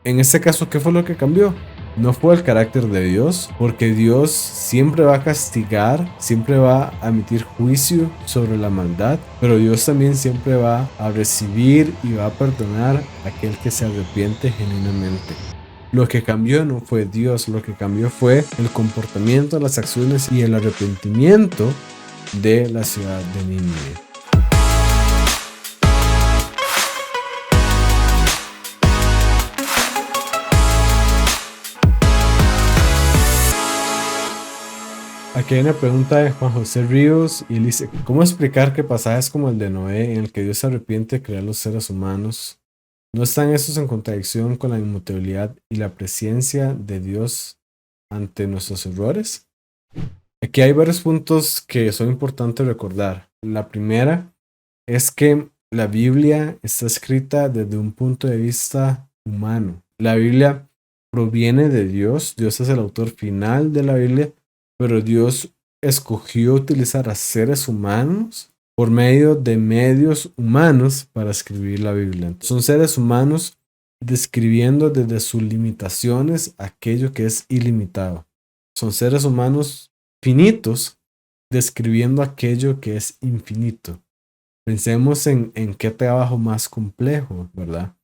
En este caso, ¿qué fue lo que cambió? No fue el carácter de Dios, porque Dios siempre va a castigar, siempre va a emitir juicio sobre la maldad, pero Dios también siempre va a recibir y va a perdonar a aquel que se arrepiente genuinamente. Lo que cambió no fue Dios, lo que cambió fue el comportamiento, las acciones y el arrepentimiento de la ciudad de Nínive. Aquí hay una pregunta de Juan José Ríos y él dice, ¿cómo explicar que pasajes como el de Noé, en el que Dios se arrepiente de crear los seres humanos, no están estos en contradicción con la inmutabilidad y la presencia de Dios ante nuestros errores? Aquí hay varios puntos que son importantes recordar. La primera es que la Biblia está escrita desde un punto de vista humano. La Biblia proviene de Dios, Dios es el autor final de la Biblia, pero Dios escogió utilizar a seres humanos por medio de medios humanos para escribir la Biblia. Son seres humanos describiendo desde sus limitaciones aquello que es ilimitado. Son seres humanos finitos describiendo aquello que es infinito. Pensemos en qué trabajo más complejo, ¿verdad?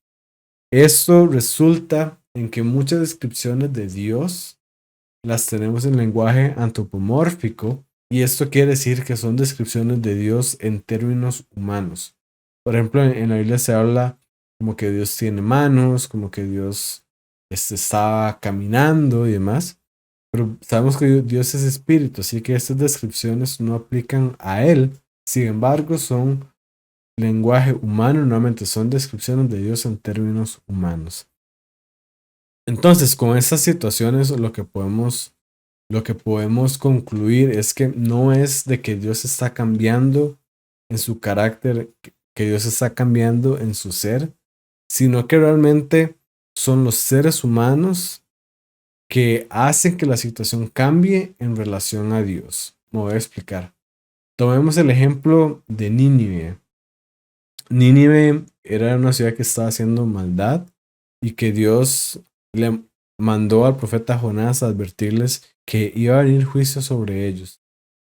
Esto resulta en que muchas descripciones de Dios las tenemos en lenguaje antropomórfico y esto quiere decir que son descripciones de Dios en términos humanos. Por ejemplo, en la Biblia se habla como que Dios tiene manos, como que Dios estaba caminando y demás, pero sabemos que Dios es espíritu, así que estas descripciones no aplican a Él. Sin embargo, son lenguaje humano, nuevamente son descripciones de Dios en términos humanos. Entonces, con estas situaciones lo que podemos concluir es que no es de que Dios está cambiando en su carácter, que Dios está cambiando en su ser, sino que realmente son los seres humanos que hacen que la situación cambie en relación a Dios. Me voy a explicar. Tomemos el ejemplo de Nínive. Nínive era una ciudad que estaba haciendo maldad y que Dios le mandó al profeta Jonás a advertirles que iba a venir juicio sobre ellos.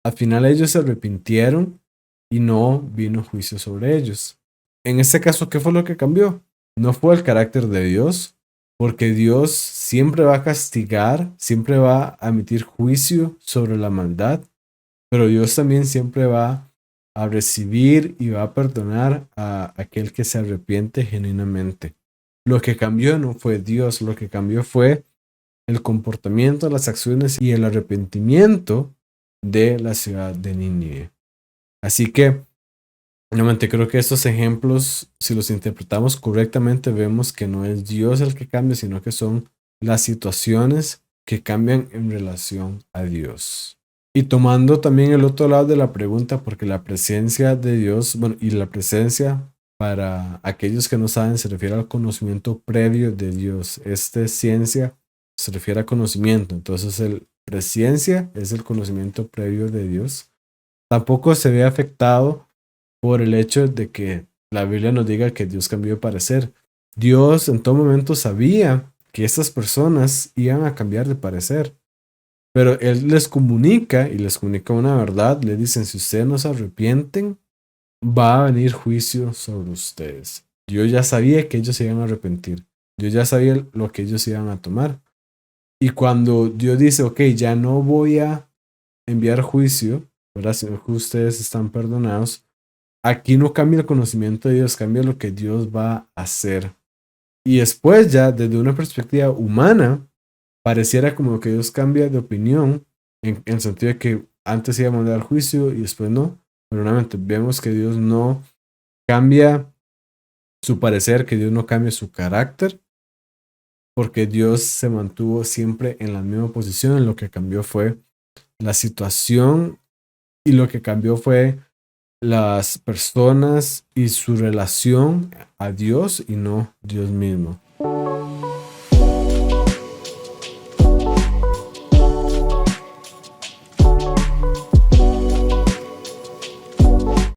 Al final ellos se arrepintieron y no vino juicio sobre ellos. En este caso, ¿qué fue lo que cambió? No fue el carácter de Dios, porque Dios siempre va a castigar, siempre va a emitir juicio sobre la maldad, pero Dios también siempre va a recibir y va a perdonar a aquel que se arrepiente genuinamente. Lo que cambió no fue Dios, lo que cambió fue el comportamiento, las acciones y el arrepentimiento de la ciudad de Nínive. Así que, nuevamente creo que estos ejemplos, si los interpretamos correctamente, vemos que no es Dios el que cambia, sino que son las situaciones que cambian en relación a Dios. Y tomando también el otro lado de la pregunta, porque la presencia de Dios, bueno, y la presencia para aquellos que no saben se refiere al conocimiento previo de Dios. Ciencia se refiere a conocimiento, entonces el presciencia es el conocimiento previo de Dios. Tampoco se ve afectado por el hecho de que la Biblia nos diga que Dios cambió de parecer. Dios en todo momento sabía que estas personas iban a cambiar de parecer. Pero Él les comunica y les comunica una verdad. Le dicen, si ustedes no se arrepienten, va a venir juicio sobre ustedes. Yo ya sabía que ellos se iban a arrepentir. Yo ya sabía lo que ellos iban a tomar. Y cuando Dios dice, ok, ya no voy a enviar juicio, ¿verdad? Sino que ustedes están perdonados. Aquí no cambia el conocimiento de Dios, cambia lo que Dios va a hacer. Y después ya, desde una perspectiva humana, pareciera como que Dios cambia de opinión en el sentido de que antes iba a mandar juicio y después no. Pero nuevamente vemos que Dios no cambia su parecer, que Dios no cambia su carácter, porque Dios se mantuvo siempre en la misma posición. Lo que cambió fue la situación y lo que cambió fue las personas y su relación a Dios y no Dios mismo.